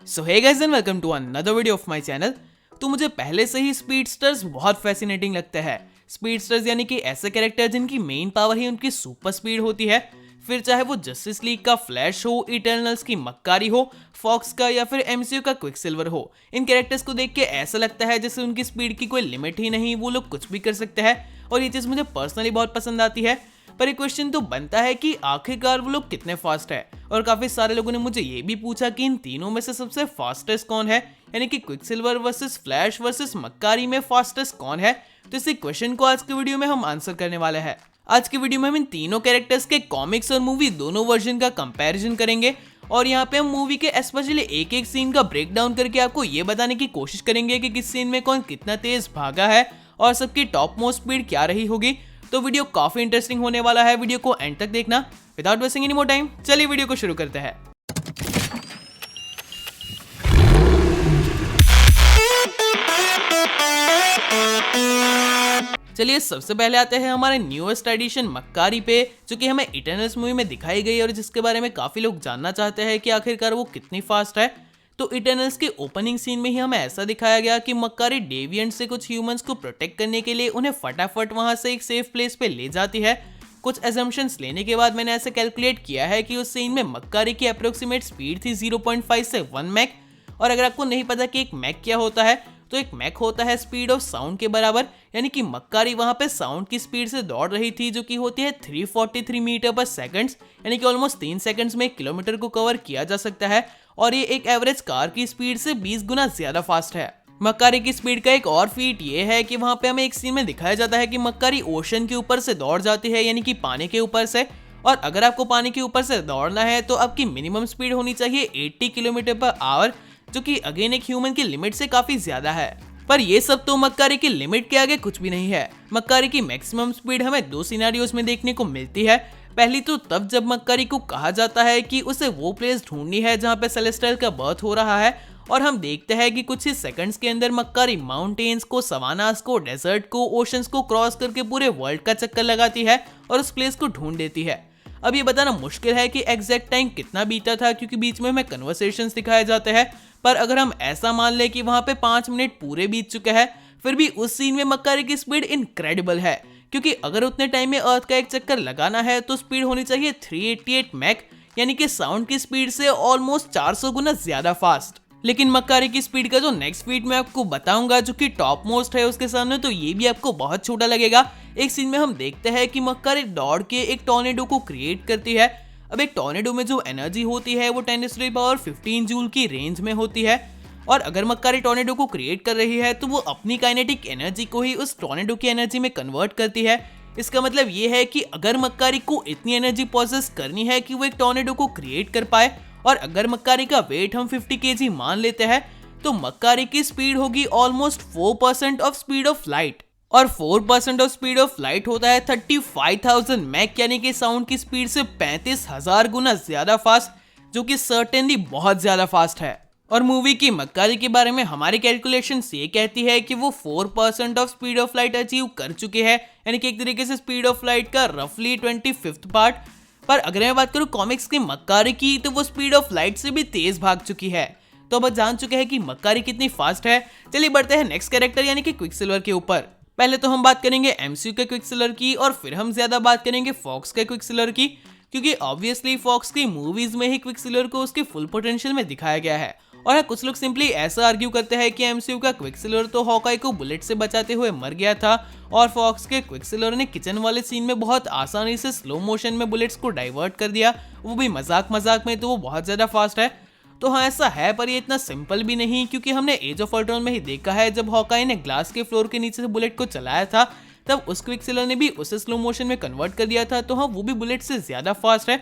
So hey guys and welcome to another video of my channel. तो मुझे पहले से ही स्पीडस्टर्स बहुत फैसिनेटिंग लगते हैं। स्पीडस्टर्स यानी कि ऐसे कैरेक्टर जिनकी मेन पावर ही उनकी सुपर स्पीड होती है। फिर चाहे वो जस्टिस लीग का फ्लैश हो, इटर्नल्स की मक्कारी हो, फॉक्स का या फिर एमसीयू का क्विकसिल्वर हो, इन कैरेक्टर्स को देख के ऐसा लगता है जैसे उनकी स्पीड की कोई लिमिट ही नहीं, वो लोग कुछ भी कर सकते हैं। और ये चीज़ मुझे पर्सनली बहुत पसंद आती है। पर एक क्वेश्चन तो बनता है कि आखिरकार वो लोग कितने फास्ट है। और काफी सारे लोगों ने मुझे ये भी पूछा कि इन तीनों में से सबसे फास्टेस्ट कौन है, यानी कि क्विकसिल्वर वर्सेस फ्लैश वर्सेस मक्कारी में फास्टेस्ट कौन है। तो इसी क्वेश्चन को आज के वीडियो में हम आंसर करने वाले हैं। आज की वीडियो में हम इन तीनों कैरेक्टर्स के कॉमिक्स और मूवी दोनों वर्जन का कंपैरिजन करेंगे और यहाँ पे हम मूवी के स्पेशली एक एक सीन का ब्रेक डाउन करके आपको ये बताने की कोशिश करेंगे कि किस सीन में कौन कितना तेज भागा है और सबकी टॉप मोस्ट स्पीड क्या रही होगी। तो वीडियो काफी इंटरेस्टिंग होने वाला है, वीडियो को एंड तक देखना। Without wasting any more time चलिए वीडियो को शुरू करते हैं। चलिए सबसे पहले आते हैं हमारे न्यूएस्ट एडिशन मक्कारी पे, जो कि हमें इटर्नल्स मूवी में दिखाई गई और जिसके बारे में काफी लोग जानना चाहते हैं कि आखिरकार वो कितनी फास्ट है। तो इटर्नल्स के ओपनिंग सीन में ही हमें ऐसा दिखाया गया कि मक्कारी डेविएंट से कुछ ह्यूमंस को प्रोटेक्ट करने के लिए उन्हें फटाफट वहां से एक सेफ प्लेस पे ले जाती है। कुछ एजम्पशंस लेने के बाद मैंने ऐसे कैलकुलेट किया है कि उस सीन में मक्कारी की अप्रोक्सीमेट स्पीड थी 0.5 से 1 मैक। और अगर आपको नहीं पता कि एक मैक क्या होता है, तो एक मैक होता है स्पीड ऑफ साउंड के बराबर, यानी कि मक्कारी वहां पे साउंड की स्पीड से दौड़ रही थी जो कि होती है 343 मीटर पर सेकंड, यानी कि ऑलमोस्ट 3 सेकंड्स में 1 किलोमीटर को कवर किया जा सकता है। और ये एक एवरेज कार की स्पीड से 20 गुना ज्यादा फास्ट है। मक्कारी की स्पीड का एक और फीट ये है कि वहां पे हमें एक सीन में दिखाया जाता है कि मक्कारी ओशन के ऊपर से दौड़ जाती है, यानी कि पानी के ऊपर से। और अगर आपको पानी के ऊपर से दौड़ना है तो आपकी मिनिमम स्पीड होनी चाहिए 80 किलोमीटर पर आवर, जो कि अगेन एक ह्यूमन की लिमिट से काफी ज्यादा है। पर ये सब तो मक्कारी की लिमिट के आगे कुछ भी नहीं है। मक्कारी की मैक्सिमम स्पीड हमें 2 सिनेरियोस में देखने को मिलती है। पहली तो तब जब मक्कारी को कहा जाता है कि उसे वो प्लेस ढूंढनी है जहाँ पे सेलेस्टाइल का बर्थ हो रहा है, और हम देखते हैं कि कुछ ही सेकंड्स के अंदर मक्कारी माउंटेन्स को, सवानास को, डेजर्ट को, ओशंस को क्रॉस करके पूरे वर्ल्ड का चक्कर लगाती है और उस प्लेस को ढूंढ देती है। अब ये बताना मुश्किल है कि एग्जैक्ट टाइम कितना बीता था, क्योंकि बीच में हमें कन्वर्सेशंस दिखाए जाते हैं। पर अगर हम ऐसा मान ले कि वहां पे 5 मिनट पूरे बीत चुके हैं, फिर भी उस सीन में मक्कारी की स्पीड इनक्रेडिबल है, क्योंकि अगर उतने टाइम में अर्थ का एक चक्कर लगाना है तो स्पीड होनी चाहिए 388 मैक, यानी कि साउंड की स्पीड से ऑलमोस्ट 400 गुना ज्यादा फास्ट। लेकिन मक्कारी की स्पीड का जो नेक्स्ट फीट मैं आपको बताऊंगा, जो कि टॉप मोस्ट है उसके सामने, तो ये भी आपको बहुत छोटा लगेगा। एक सीन में हम देखते हैं कि मक्कारी दौड़ के एक टॉर्नेडो को क्रिएट करती है। अब एक टॉर्नेडो में जो एनर्जी होती है वो 10⁻15 जूल की रेंज में होती है। और अगर मक्कारी टॉर्नेडो को क्रिएट कर रही है तो वो अपनी काइनेटिक एनर्जी को ही उस टॉर्नेडो की एनर्जी में कन्वर्ट करती है। इसका मतलब ये है कि अगर मक्कारी को इतनी एनर्जी प्रोसेस करनी है कि वो एक टॉर्नेडो को क्रिएट कर पाए, और अगर मक्कारी का वेट हम 50 kg मान लेते हैं, तो मक्कारी की स्पीड होगी almost 4% of speed of light. और 4% ऑफ स्पीड ऑफ लाइट होता है 35,000 मैक, यानी कि साउंड की स्पीड से 35,000 गुना ज्यादा फास्ट, जो कि सर्टेनली बहुत ज्यादा फास्ट है। और मूवी की मक्कारी के बारे में हमारी कैलकुलेशन ये कहती है कि वो 4% of speed of light achieve कर चुके हैं, यानी कि एक तरीके से स्पीड ऑफ लाइट का रफली 25th पार्ट। पर अगर मैं बात करूं कॉमिक्स की मक्कारी की, तो वो स्पीड ऑफ लाइट से भी तेज भाग चुकी है। तो अब जान चुके हैं कि मक्कारी कितनी फास्ट है। चलिए बढ़ते हैं नेक्स्ट कैरेक्टर यानी कि क्विकसिल्वर के ऊपर। पहले तो हम बात करेंगे एमसीयू के क्विकसिल्वर की, और फिर हम ज्यादा बात करेंगे फॉक्स के क्विकसिल्वर की, क्योंकि ऑब्वियसली फॉक्स की मूवीज में ही क्विकसिल्वर को उसके फुल पोटेंशियल में दिखाया गया है। और कुछ लोग सिंपली ऐसा आर्ग्यू करते हैं कि एमसीयू का क्विकसिल्वर तो हॉकाई को बुलेट से बचाते हुए मर गया था, और फॉक्स के क्विकसिल्वर ने किचन वाले सीन में बहुत आसानी से स्लो मोशन में बुलेट्स को डाइवर्ट कर दिया, वो भी मजाक मजाक में। तो वो बहुत ज्यादा फास्ट है। तो हाँ ऐसा है, पर ये इतना सिंपल भी नहीं, क्योंकि हमने एज ऑफ अल्ट्रॉन में ही देखा है जब हॉकाई ने ग्लास के फ्लोर के नीचे से बुलेट को चलाया था, तब उस क्विकसिल्वर ने भी उसे स्लो मोशन में कन्वर्ट कर दिया था। तो हाँ वो भी बुलेट से ज्यादा फास्ट है।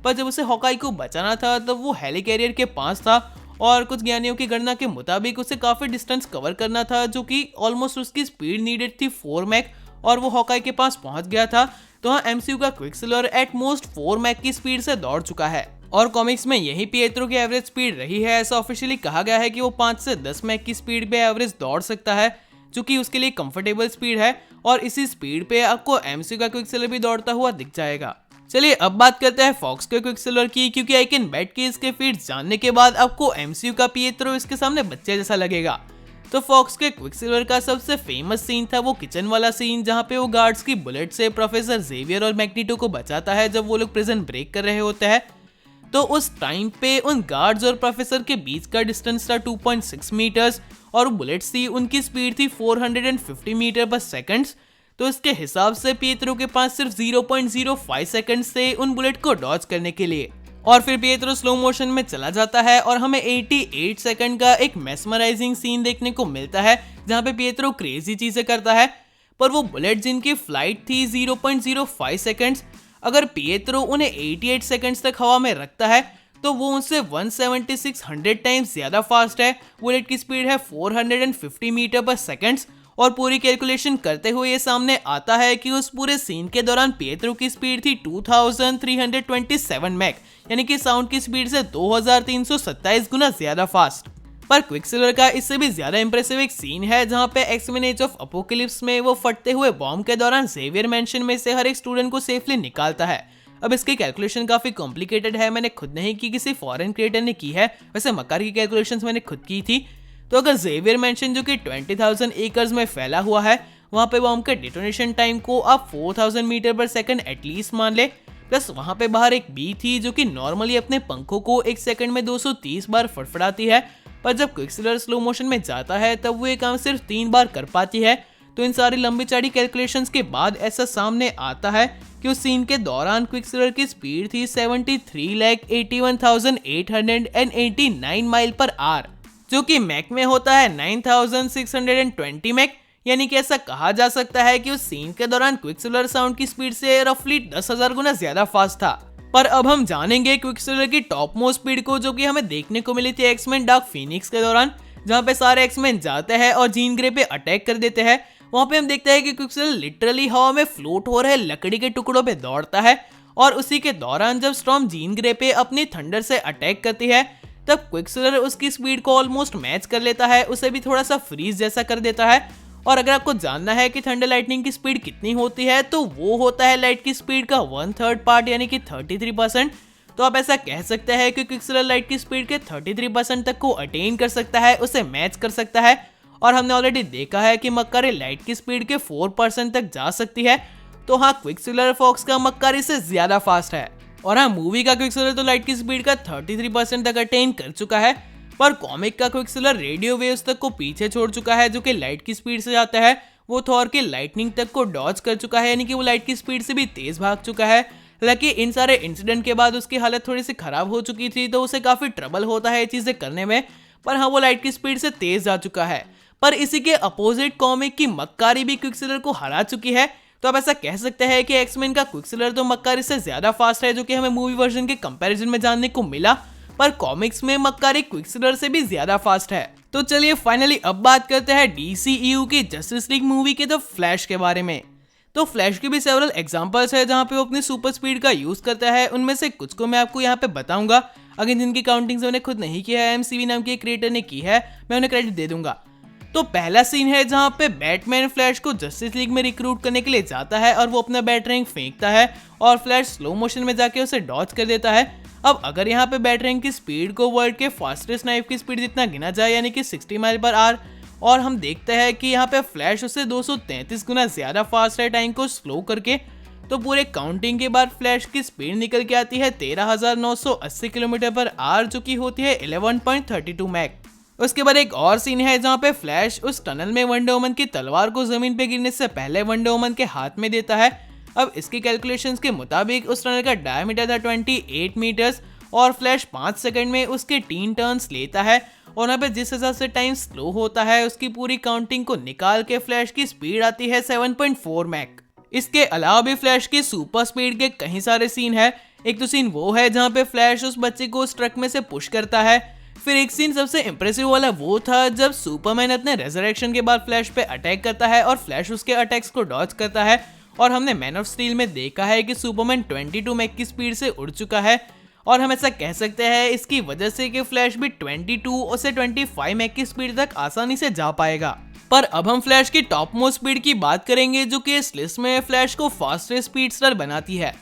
पर जब उसे हॉकाई को बचाना था तब वो हेलिकैरियर के पास था, और कुछ ज्ञानियों की गणना के मुताबिक उसे काफी डिस्टेंस कवर करना था, जो कि ऑलमोस्ट उसकी स्पीड नीडेड थी 4 मैक, और वो हॉकाई के पास पहुंच गया था। तो हाँ एमसीयू का क्विकसिल्वर एट मोस्ट 4 मैक की स्पीड से दौड़ चुका है। और कॉमिक्स में यही पिएत्रो की एवरेज स्पीड रही है। ऐसा ऑफिशियली कहा गया है कि वो 5 से 10 मैक की स्पीड पे एवरेज दौड़ सकता है, जो कि उसके लिए कंफर्टेबल स्पीड है। और इसी स्पीड पे आपको एमसीयू का क्विकसिल्वर भी दौड़ता हुआ दिख जाएगा। चलिए अब बात करते हैं फॉक्स के क्विकसिल्वर की, क्योंकि आई कैन बेट कि इसके फीट्स जानने के बाद आपको एमसीयू का पिएत्रो इसके सामने बच्चे जैसा लगेगा। तो फॉक्स के क्विकसिल्वर का सबसे फेमस सीन था वो किचन वाला सीन, जहाँ पे वो गार्ड्स की बुलेट से प्रोफेसर जेवियर और मैग्नीटो को बचाता है जब वो लोग प्रिजन ब्रेक कर रहे होते हैं। तो उस टाइम पे उन गार्ड्स और प्रोफेसर के बीच का डिस्टेंस था 2.6 मीटर्स और बुलेट्स थी उनकी स्पीड थी 450 मीटर पर सेकंड्स। तो इसके हिसाब से पिएत्रो के पास सिर्फ 0.05 सेकंड्स थे उन बुलेट को डॉज करने के लिए। और फिर पिएत्रो स्लो मोशन में चला जाता है और हमें 88 सेकंड का एक मेस्मराइजिंग सीन देखने को मिलता है, जहाँ पे पिएत्रो क्रेजी चीजें करता है। पर वो बुलेट जिनकी फ्लाइट थी 0.05 सेकंड्स, अगर पिएत्रो उन्हें 88 सेकंड्स तक हवा में रखता है तो वो उनसे 176 टाइम्स ज्यादा फास्ट है। बुलेट की स्पीड है 450 मीटर पर सेकंड्स। और पूरी कैलकुलेशन करते हुए ये सामने आता है कि उस पूरे सीन के दौरान पिएत्रो की स्पीड थी 2327 मैक, यानी कि साउंड की स्पीड से 2327 गुना ज्यादा फास्ट। पर क्विकसिल्वर का इससे भी ज्यादा इंप्रेसिव एक सीन है, जहां पे एक्स-मेन एज ऑफ अपोकलिप्स में वो फटते हुए बॉम्ब के दौरान जेवियर मेंशन में से हर एक स्टूडेंट को सेफली निकालता है। अब इसकी कैलकुलेशन काफी कॉम्प्लिकेटेड है, मैंने खुद नहीं की, किसी फॉरेन क्रिएटर ने की है। वैसे मकार की कैलकुलेशंस मैंने खुद की थी। तो अगर जेवियर मेंशन जो कि 20,000 एकर्स में फैला हुआ है, वहां पे बॉम्ब के डिटोनेशन टाइम को आप 4000 मीटर पर सेकंड एटलीस्ट मान ले, प्लस वहां पे बाहर एक बी थी जो कि नॉर्मली अपने पंखों को एक सेकंड में 230 बार फड़फड़ाती है, पर जब क्विकसिल्वर स्लो मोशन में जाता है तब वो ये काम सिर्फ 3 बार कर पाती है। तो इन सारी लंबी चौड़ी कैलकुलेशंस के बाद ऐसा सामने आता है कि उस सीन के दौरान क्विकसिल्वर की स्पीड थी 73,81,889 माइल पर आवर, जो कि मैक में होता है 9620 मैक। यानी कि ऐसा कहा जा सकता है कि उस सीन के दौरान क्विकसिल्वर साउंड की स्पीड से रफली 10,000 गुना ज्यादा फास्ट था। पर अब हम जानेंगे क्विकसिल्वर की टॉप मोस्ट स्पीड को, जो कि हमें देखने को मिली थी एक्समैन डार्क फीनिक्स के दौरान, जहां पे सारे एक्समैन जाते हैं और जीन ग्रे पे अटैक कर देते हैं। वहां पे हम देखते हैं कि क्विकसिल्वर लिटरली हवा में फ्लोट हो रहे लकड़ी के टुकड़ों पे दौड़ता है। और उसी के दौरान जब स्टॉर्म जीन ग्रे पे अपनी थंडर से अटैक करती है, तब क्विकसिल्वर उसकी स्पीड को ऑलमोस्ट मैच कर लेता है, उसे भी थोड़ा सा फ्रीज जैसा कर देता है। और अगर आपको जानना है कि थंडर लाइटनिंग की स्पीड कितनी होती है, तो वो होता है लाइट की स्पीड का 1/3 पार्ट, यानी कि 33%। तो आप ऐसा कह सकते हैं कि क्विकसिल्वर लाइट की स्पीड के 33% तक को अटेन कर सकता है, उसे मैच कर सकता है। और हमने ऑलरेडी देखा है कि मक्कारी लाइट की स्पीड के 4% तक जा सकती है। तो हाँ, क्विकसिल्वर फॉक्स का मक्कारी से ज्यादा फास्ट है। और हाँ, मूवी का क्विकसिल्वर तो लाइट की स्पीड का 33% तक अटेन कर चुका है, पर कॉमिक का क्विकसिल्वर रेडियो वेव्स तक को पीछे छोड़ चुका है, जो कि लाइट की स्पीड से जाता है। वो थॉर के लाइटनिंग तक को डॉज कर चुका है, यानी कि वो लाइट की स्पीड से भी तेज भाग चुका है। हालांकि इन सारे इंसिडेंट के बाद उसकी हालत थोड़ी सी खराब हो चुकी थी, तो उसे काफी ट्रबल होता है ये चीजें करने में। पर हाँ, वो लाइट की स्पीड से तेज जा चुका है। पर इसी के अपोजिट कॉमिक की मक्कारी भी क्विकसिल्वर को हरा चुकी है। तो आप ऐसा कह सकते हैं कि एक्समैन का क्विकसिल्वर तो मक्कारी से ज्यादा फास्ट है, जो कि हमें मूवी वर्जन के कंपैरिजन में जानने को मिला। पर कॉमिक्स में मक्कारी क्विकसिल्वर से भी ज्यादा फास्ट है। तो चलिए फाइनली अब बात करते हैं DCEU की जस्टिस लीग मूवी के द फ्लैश के बारे में। तो फ्लैश के भी सेवरल एग्जांपल्स है जहां पे वो अपनी सुपर स्पीड का यूज करता है। उनमें से कुछ को मैं आपको यहाँ पे बताऊंगा। अगर जिनकी काउंटिंग मैंने खुद नहीं किया है, MCV नाम के क्रिएटर ने की है, मैं उन्हें क्रेडिट दे दूंगा। तो पहला सीन है जहां पे बैटमैन फ्लैश को जस्टिस लीग में रिक्रूट करने के लिए जाता है और वो अपना बैटरिंग फेंकता है और फ्लैश स्लो मोशन में जाके उसे डॉज कर देता है। अब अगर यहाँ पे बैटरिंग की स्पीड को वर्ल्ड के फास्टेस्ट नाइफ की स्पीड जितना गिना जाए, यानी कि 60 माइल पर आवर, और हम देखते हैं कि यहाँ पे फ्लैश उससे 233 गुना ज्यादा फास्ट है टाइम को स्लो करके, तो पूरे काउंटिंग के बाद फ्लैश की स्पीड निकल के आती है 13,980 किलोमीटर पर आवर, जो कि होती है 11.32 मैक। उसके बाद एक और सीन है जहाँ पे फ्लैश उस टनल में वंडर वुमन की तलवार को जमीन पे गिरने से पहले वंडर वुमन के हाथ में देता है। अब इसकी कैलकुलेशंस के मुताबिक उस टनल का डायमीटर था 28 मीटर्स और फ्लैश 5 सेकंड में उसके 3 टर्न्स लेता है। और यहाँ पे जिस हिसाब से टाइम स्लो होता है, उसकी पूरी काउंटिंग को निकाल के फ्लैश की स्पीड आती है 7.4 मैक। इसके अलावा भी फ्लैश की सुपर स्पीड के कई सारे सीन है। एक तो सीन वो है जहाँ पे फ्लैश उस बच्चे को उस ट्रक में से पुश करता है। फिर एक सीन सबसे इंप्रेसिव वाला वो था जब सुपरमैन अपने रेजरेक्शन के बाद फ्लैश पे अटैक करता है और फ्लैश उसके अटैक्स को डॉज करता है। और हमने मैन ऑफ स्टील में देखा है कि सुपरमैन 22 मैक की स्पीड से उड़ चुका है, और हम ऐसा कह सकते हैं इसकी वजह से कि फ्लैश भी 22 से 25 मैक की स्पीड तक आसानी से जा पाएगा। पर अब हम फ्लैश की टॉप मोस्ट स्पीड की बात करेंगे, जो कि इस लिस्ट में फ्लैश को फास्टेस्ट स्पीडस्टर बनाती है।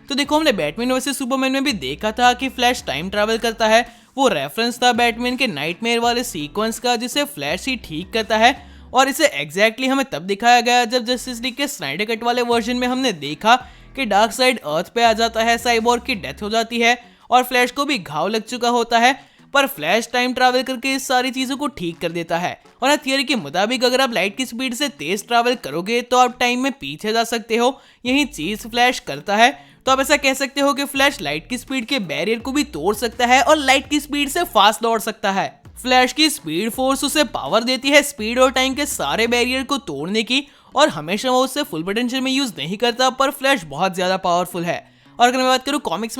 तो देखो हमने बैटमैन वर्सेस सुपरमैन में भी देखा था कि फ्लैश टाइम ट्रैवल करता है, वो रेफरेंस था बैटमैन के नाइटमेयर वाले सीक्वेंस का जिसे फ्लैश ही ठीक करता है। और इसे एग्जैक्टली हमें तब दिखाया गया जब जस्टिस लीग के स्नाइडर कट वाले वर्जन में हमने देखा कि डार्क साइड अर्थ पे आ जाता है, साइबोर्ग की डेथ हो जाती है और फ्लैश को भी घाव लग चुका होता है, पर फ्लैश टाइम ट्रैवल करके इस सारी चीजों को ठीक कर देता है। और थियरी के मुताबिक अगर आप लाइट की स्पीड से तेज ट्रैवल करोगे तो आप टाइम में पीछे जा सकते हो, यही चीज फ्लैश करता है। तो आप ऐसा कह सकते हो कि फ्लैश लाइट की स्पीड के बैरियर को भी तोड़ सकता है और लाइट की स्पीड से फास्ट दौड़ सकता है। फ्लैश की स्पीड फोर्स उसे पावर देती है स्पीड और टाइम के सारे बैरियर को तोड़ने की, और हमेशा वो उससे फुल पोटेंशियल में यूज नहीं करता, पर फ्लैश बहुत ज्यादा पावरफुल है। और अगर मैं बात करूँ कॉमिक्स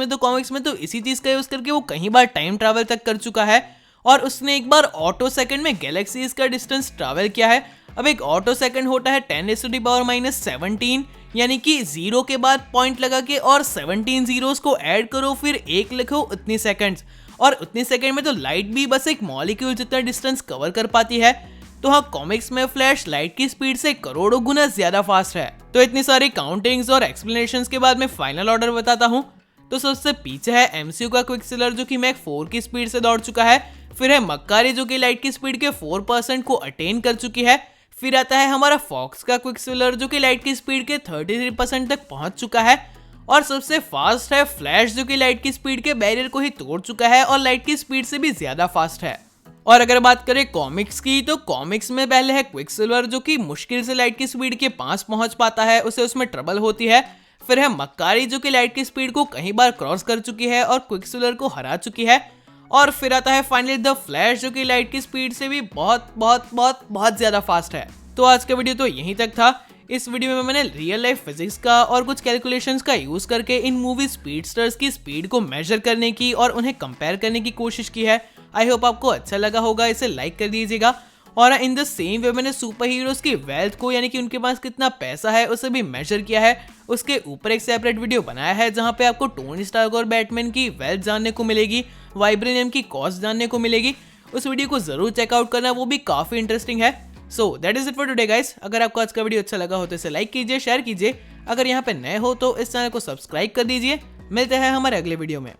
में तो इसी चीज का यूज करके वो कई बार टाइम ट्रैवल तक कर चुका है और उसने एक बार ऑटो सेकंड में गैलेक्सीज का डिस्टेंस ट्रैवल किया है। अब एक ऑटो सेकंड होता है 10⁻⁻17, यानी कि 0 के बाद पॉइंट लगा के और 17 जीरोस को ऐड करो फिर 1 लिखो, उतनी सेकंड्स। और उतनी सेकंड में तो लाइट भी बस एक मॉलिक्यूल जितना डिस्टेंस कवर कर पाती है। तो हाँ, कॉमिक्स में फ्लैश लाइट की स्पीड से करोड़ों गुना ज्यादा फास्ट है। तो इतनी सारी काउंटिंग्स और एक्सप्लेनेशंस के बाद मैं फाइनल ऑर्डर बताता हूँ। तो सबसे पीछे है एमसीयू का क्विकसिलर जो कि मैक 4 की स्पीड से दौड़ चुका है, फिर है मक्कारी जो कि लाइट की स्पीड के 4% को अटेन कर चुकी है, फिर आता है हमारा फॉक्स का क्विकसिलर जो कि लाइट की स्पीड के 33% तक पहुंच चुका है, और सबसे फास्ट है फ्लैश जो कि लाइट की स्पीड के बैरियर को ही तोड़ चुका है और लाइट की स्पीड से भी ज्यादा फास्ट है। और अगर बात करें कॉमिक्स की, तो कॉमिक्स में पहले है क्विकसिल्वर जो कि मुश्किल से लाइट की स्पीड के 5 पहुंच पाता है, उसे उसमें ट्रबल होती है। फिर है मक्कारी जो कि लाइट की स्पीड को कई बार क्रॉस कर चुकी है और क्विकसिल्वर को हरा चुकी है। और फिर आता है फाइनली द फ्लैश जो कि लाइट की स्पीड से भी बहुत बहुत बहुत बहुत ज्यादा फास्ट है। तो आज का वीडियो तो यहीं तक था। इस वीडियो में मैंने रियल लाइफ फिजिक्स का और कुछ कैलकुलेशंस का यूज करके इन मूवी स्पीडस्टर्स की स्पीड को मेजर करने की और उन्हें कंपेयर करने की कोशिश की है। आई होप आपको अच्छा लगा होगा, इसे लाइक कर दीजिएगा। और इन द सेम वे मैंने सुपर हीरोज की वेल्थ को, यानी कि उनके पास कितना पैसा है, उसे भी मेजर किया है। उसके ऊपर एक सेपरेट वीडियो बनाया है जहां पे आपको टोनी स्टार्क और बैटमैन की वेल्थ जानने को मिलेगी, वाइब्रेनियम की कॉस्ट जानने को मिलेगी। उस वीडियो को जरूर चेकआउट करना, वो भी काफी इंटरेस्टिंग है। So that is it for today guys. अगर आपको आज का वीडियो अच्छा लगा हो तो इसे लाइक कीजिए, शेयर कीजिए। अगर यहाँ पे नए हो तो इस चैनल को सब्सक्राइब कर दीजिए। मिलते हैं हमारे अगले वीडियो में।